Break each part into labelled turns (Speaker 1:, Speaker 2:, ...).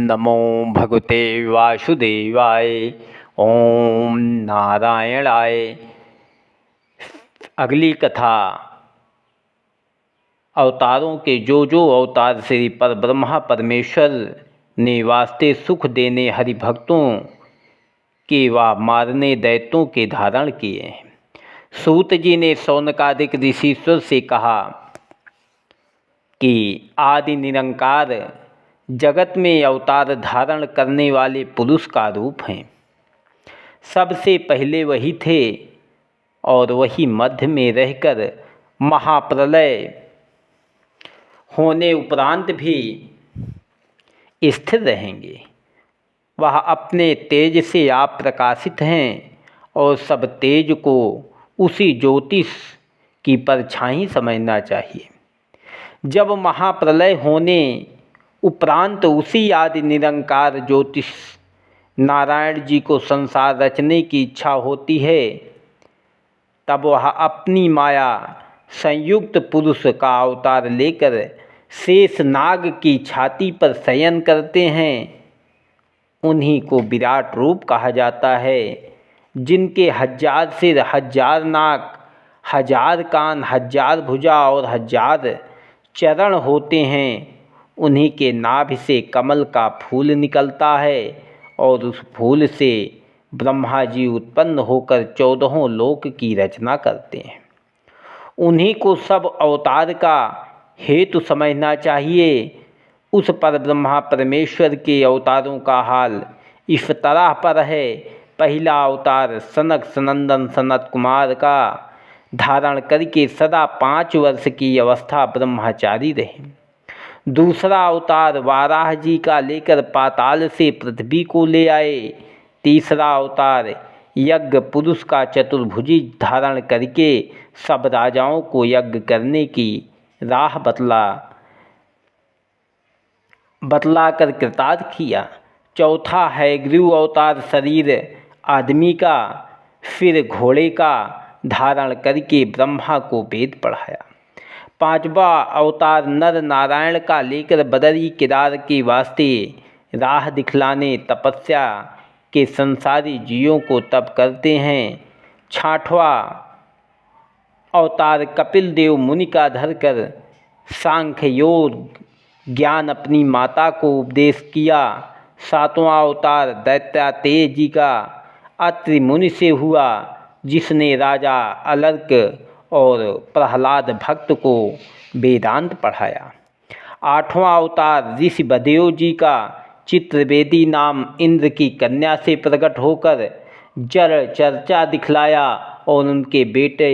Speaker 1: नमो भगवते वासुदेवाय। ओम नारायणाय। अगली कथा अवतारों के जो अवतार श्री परब्रह्मा परमेश्वर ने वास्ते सुख देने हरिभक्तों के व मारने दैत्यों के धारण किए हैं। सूत जी ने शौनकादिक ऋषिश्वर से कहा कि आदि निरंकार जगत में अवतार धारण करने वाले पुरुष का रूप हैं। सबसे पहले वही थे और वही मध्य में रहकर महाप्रलय होने उपरांत भी स्थिर रहेंगे। वह अपने तेज से आप प्रकाशित हैं और सब तेज को उसी ज्योतिष की परछाई समझना चाहिए। जब महाप्रलय होने उपरांत उसी आदि निरंकार ज्योतिष नारायण जी को संसार रचने की इच्छा होती है, तब वह अपनी माया संयुक्त पुरुष का अवतार लेकर शेष नाग की छाती पर शयन करते हैं। उन्हीं को विराट रूप कहा जाता है, जिनके 1000 सिर, 1000 नाक, 1000 कान, 1000 भुजा और 1000 चरण होते हैं। उन्हीं के नाभि से कमल का फूल निकलता है और उस फूल से ब्रह्मा जी उत्पन्न होकर 14 लोक की रचना करते हैं। उन्हीं को सब अवतार का हेतु समझना चाहिए। उस परब्रह्मा परमेश्वर के अवतारों का हाल इस तरह पर है। पहला अवतार सनक सनंदन सनत कुमार का धारण करके सदा 5 वर्ष की अवस्था ब्रह्मचारी रहे। दूसरा अवतार वाराह जी का लेकर पाताल से पृथ्वी को ले आए। तीसरा अवतार यज्ञ पुरुष का चतुर्भुजी धारण करके सब राजाओं को यज्ञ करने की राह बतला कर कृतार्थ किया। चौथा है हयग्रीव अवतार शरीर आदमी का, फिर घोड़े का धारण करके ब्रह्मा को वेद पढ़ाया। 5वां अवतार नर नारायण का लेकर बदरी केदार के वास्ते राह दिखलाने तपस्या के संसारी जीवों को तप करते हैं। 6वां अवतार कपिल देव मुनि का धरकर सांख्य योग ज्ञान अपनी माता को उपदेश किया। 7वां अवतार दैत्यातेय जी का अत्रि मुनि से हुआ, जिसने राजा अलर्क और प्रहलाद भक्त को वेदांत पढ़ाया। 8वां अवतार ऋषि बदेव जी का चित्रवेदी नाम इंद्र की कन्या से प्रकट होकर जड़ चर्चा दिखलाया और उनके बेटे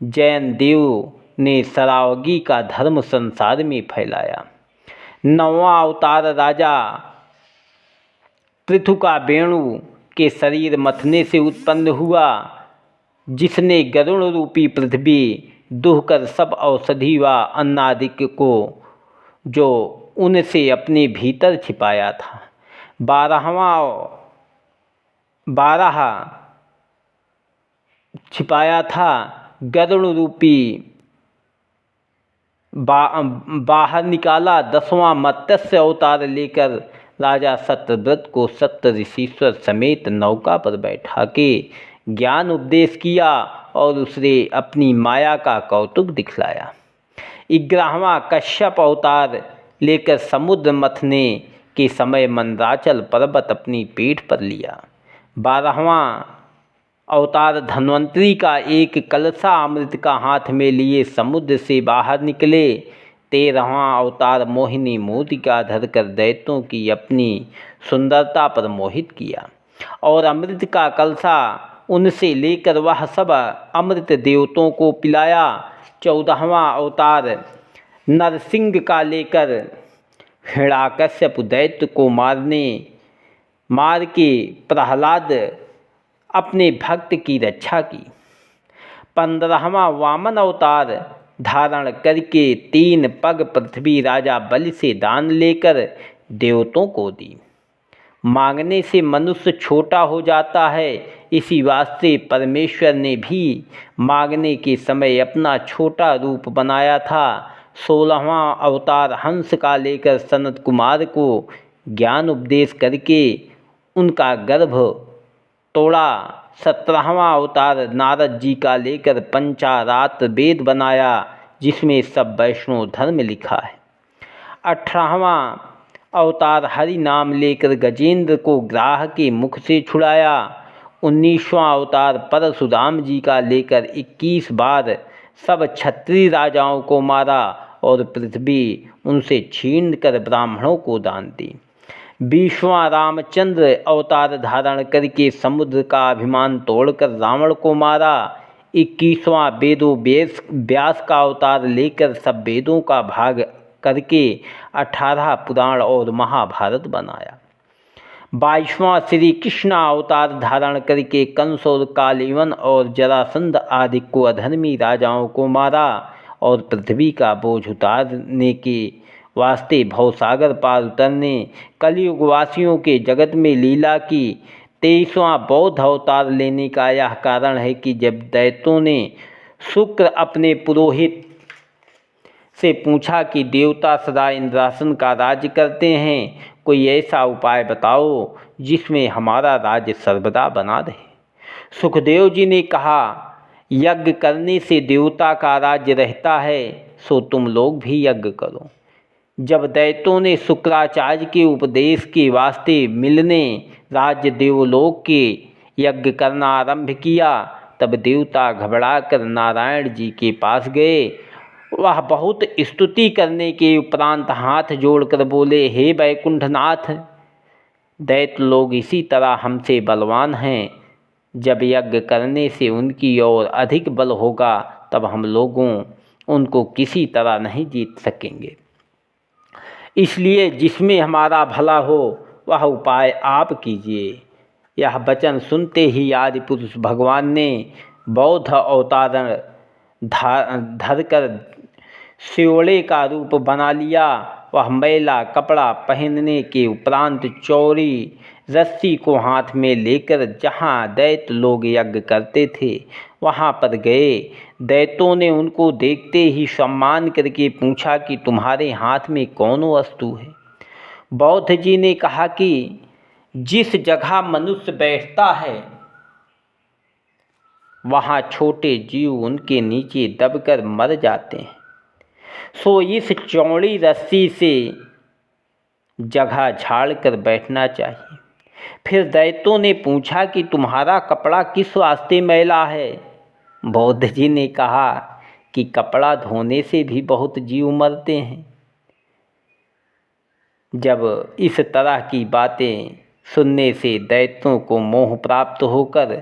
Speaker 1: जैन देव ने सरावगी का धर्म संसार में फैलाया। 9वां अवतार राजा पृथु का वेणु के शरीर मथने से उत्पन्न हुआ, जिसने गरुण रूपी पृथ्वी दुहकर सब औषधि व अन्नादिक को जो उनसे अपने भीतर छिपाया था। 12 छिपाया था गरुण रूपी बाहर निकाला। 10वां मत्स्य अवतार लेकर राजा सत्यव्रत को सप्त ऋषिश्वर समेत नौका पर बैठा के ज्ञान उपदेश किया और उसने अपनी माया का कौतुक दिखलाया। 11वां कश्यप अवतार लेकर समुद्र मथने के समय मंदराचल पर्वत अपनी पीठ पर लिया। 12वां अवतार धन्वंतरी का एक कलशा अमृत का हाथ में लिए समुद्र से बाहर निकले। 13वां अवतार मोहिनी मूर्तिका धरकर दैत्यों की अपनी सुंदरता पर मोहित किया और अमृत का कलशा उनसे लेकर वह सब अमृत देवतों को पिलाया। 14वां अवतार नरसिंह का लेकर हिरण्यकश्यप दैत्य को मार के प्रहलाद अपने भक्त की रक्षा की। 15वां वामन अवतार धारण करके 3 पग पृथ्वी राजा बलि से दान लेकर देवतों को दी। मांगने से मनुष्य छोटा हो जाता है, इसी वास्ते परमेश्वर ने भी मांगने के समय अपना छोटा रूप बनाया था। 16वां अवतार हंस का लेकर सनत कुमार को ज्ञान उपदेश करके उनका गर्भ तोड़ा। 17वां अवतार नारद जी का लेकर पंचारात वेद बनाया, जिसमें सब वैष्णव धर्म लिखा है। 18वां अवतार हरि नाम लेकर गजेंद्र को ग्राह के मुख से छुड़ाया। 19वां अवतार परशुराम जी का लेकर 21 बार सब क्षत्रिय राजाओं को मारा और पृथ्वी उनसे छीन कर ब्राह्मणों को दान दी। 20वां रामचंद्र अवतार धारण करके समुद्र का अभिमान तोड़कर रावण को मारा। 21वां व्यास का अवतार लेकर सब वेदों का भाग करके 18 पुराण और महाभारत बनाया। 22वां श्री कृष्ण अवतार धारण करके कंस और कालीवन और जरासंध आदि को अधर्मी राजाओं को मारा और पृथ्वी का बोझ उतारने के वास्ते भवसागर पार उतरने कलयुग वासियों के जगत में लीला की। 23वां बौद्ध अवतार लेने का यह कारण है कि जब दैत्यों ने शुक्र अपने पुरोहित से पूछा कि देवता सदा इंद्रासन का राज्य करते हैं, कोई ऐसा उपाय बताओ जिसमें हमारा राज्य सर्वदा बना रहे। सुखदेव जी ने कहा, यज्ञ करने से देवता का राज्य रहता है, सो तुम लोग भी यज्ञ करो। जब दैत्यों ने शुक्राचार्य के उपदेश के वास्ते मिलने राज्य देवलोक के यज्ञ करना आरंभ किया, तब देवता घबराकर नारायण जी के पास गए। वह बहुत स्तुति करने के उपरांत हाथ जोड़कर बोले, हे वैकुंठनाथ, दैत्य लोग इसी तरह हमसे बलवान हैं। जब यज्ञ करने से उनकी ओर अधिक बल होगा, तब हम लोगों उनको किसी तरह नहीं जीत सकेंगे। इसलिए जिसमें हमारा भला हो वह उपाय आप कीजिए। यह वचन सुनते ही आदि पुरुष भगवान ने बौद्ध अवतार धरकर श्योड़े का रूप बना लिया। वह मैला कपड़ा पहनने के उपरांत चौड़ी रस्सी को हाथ में लेकर जहाँ दैत्य लोग यज्ञ करते थे वहाँ पर गए। दैत्यों ने उनको देखते ही सम्मान करके पूछा कि तुम्हारे हाथ में कौन वस्तु है। बौद्ध जी ने कहा कि जिस जगह मनुष्य बैठता है वहाँ छोटे जीव उनके नीचे दबकर मर जाते हैं, सो इस चौड़ी रस्सी से जगह झाड़ कर बैठना चाहिए। फिर दैत्यों ने पूछा कि तुम्हारा कपड़ा किस वास्ते मैला है। बौद्ध जी ने कहा कि कपड़ा धोने से भी बहुत जीव मरते हैं। जब इस तरह की बातें सुनने से दैत्यों को मोह प्राप्त होकर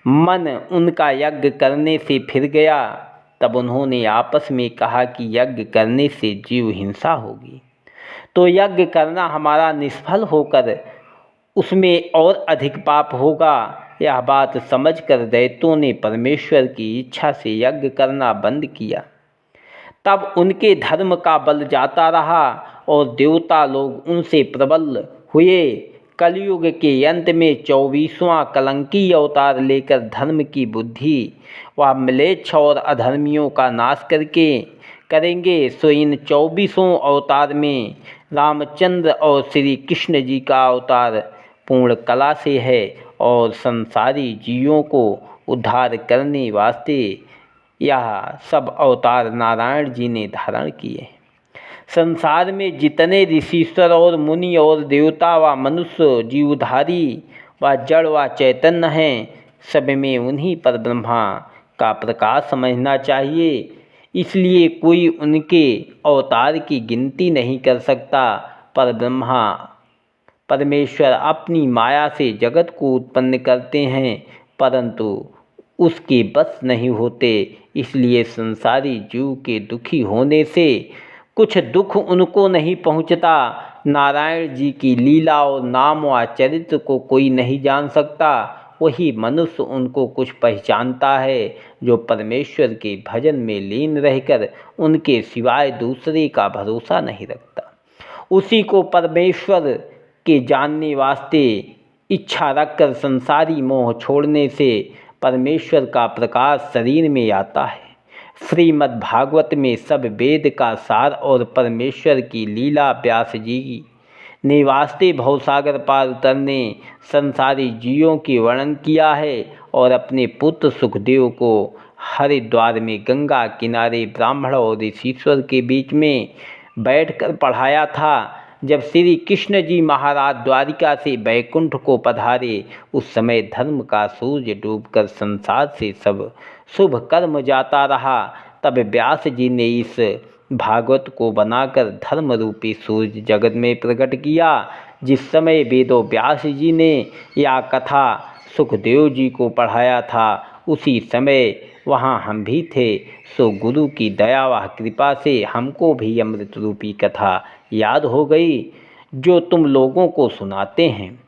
Speaker 1: मन उनका यज्ञ करने से फिर गया, तब उन्होंने आपस में कहा कि यज्ञ करने से जीव हिंसा होगी, तो यज्ञ करना हमारा निष्फल होकर उसमें और अधिक पाप होगा। यह बात समझकर दैत्यों ने परमेश्वर की इच्छा से यज्ञ करना बंद किया। तब उनके धर्म का बल जाता रहा और देवता लोग उनसे प्रबल हुए। कलयुग के अंत में 24वां कलंकी अवतार लेकर धर्म की बुद्धि व म्लेच्छ और अधर्मियों का नाश करेंगे। सो इन 24वें अवतार में रामचंद्र और श्री कृष्ण जी का अवतार पूर्ण कला से है और संसारी जीवों को उद्धार करने वास्ते यह सब अवतार नारायण जी ने धारण किए। संसार में जितने ऋषीश्वर और मुनि और देवता व मनुष्य जीवधारी व जड़ व चैतन्य हैं, सब में उन्हीं पर ब्रह्मा का प्रकाश समझना चाहिए। इसलिए कोई उनके अवतार की गिनती नहीं कर सकता। पर ब्रह्मा परमेश्वर अपनी माया से जगत को उत्पन्न करते हैं, परंतु उसके बस नहीं होते। इसलिए संसारी जीव के दुखी होने से कुछ दुख उनको नहीं पहुंचता। नारायण जी की लीला और नाम व चरित्र को कोई नहीं जान सकता। वही मनुष्य उनको कुछ पहचानता है जो परमेश्वर के भजन में लीन रहकर उनके सिवाय दूसरे का भरोसा नहीं रखता। उसी को परमेश्वर के जानने वास्ते इच्छा रखकर संसारी मोह छोड़ने से परमेश्वर का प्रकाश शरीर में आता है। श्रीमद् भागवत में सब वेद का सार और परमेश्वर की लीला व्यास जी ने वास्ते भवसागर पार उतरने संसारी जीवों की वर्णन किया है और अपने पुत्र सुखदेव को हरिद्वार में गंगा किनारे ब्राह्मण और ऋषीश्वर के बीच में बैठकर पढ़ाया था। जब श्री कृष्ण जी महाराज द्वारिका से बैकुंठ को पधारे, उस समय धर्म का सूर्य डूबकर संसार से सब शुभ कर्म जाता रहा। तब व्यास जी ने इस भागवत को बनाकर धर्म रूपी सूर्य जगत में प्रकट किया। जिस समय वेदों व्यास जी ने यह कथा सुखदेव जी को पढ़ाया था, उसी समय वहाँ हम भी थे। सो गुरु की दया व कृपा से हमको भी अमृत रूपी कथा याद हो गई, जो तुम लोगों को सुनाते हैं।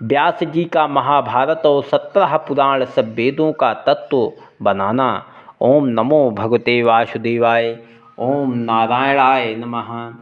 Speaker 1: व्यास जी का महाभारत और 17 पुराण सब वेदों का तत्व बनाना। ओम नमो भगवते वासुदेवाय। ओम नारायणाय नमः।